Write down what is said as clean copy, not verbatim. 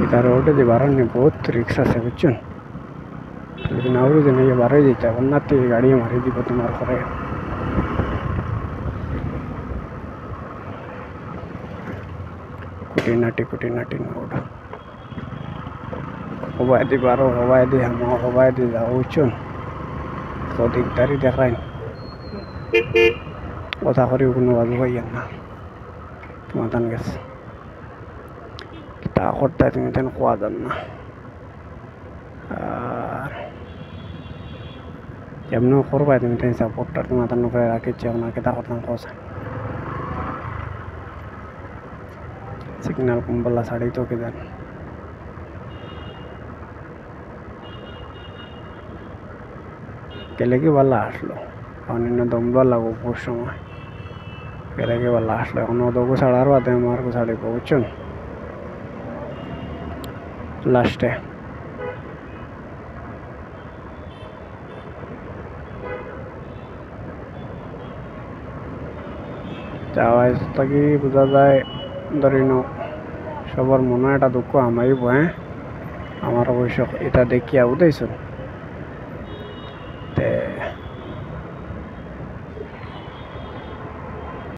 इधर रोड दे बाहर ने बहुत रिक्शा से बच्चन लेकिन और दिन ये बाहर ही जाता वरना ते गाड़ी हमारी दी बहुत मार करे कुटी नाटी नोड हवाई दी बारो हवाई दी जाऊचन तो दिकदारी देखाइन কথা করি কোনো বাজু পাইয়েন না তোমাদের গেছে তা করতে তুমি তেন কোয়া যান না আর এমন করবাই তুমি তেন সাপোর্টটা তোমাদের নকরে রাখিছি আপনাকে তা করতাম কথা সিগন্যাল কুম্বলা সাড়ি তো কে দেন কেলে কি বালা আসলো অন্য দমবা লাগো বহু সময় কেলে কি বালা আসলো এখন ওদগো ছাড়ার বাদে আমার কো ছাড়ি বুঝছেন লাস্টে যাওয়াই থাকি বোঝা যায় ধরিনো সবার মনে একটা দুঃখ আমারই বয়ে আমার অবশ্য এটা দেখিয়া উঠাইছেন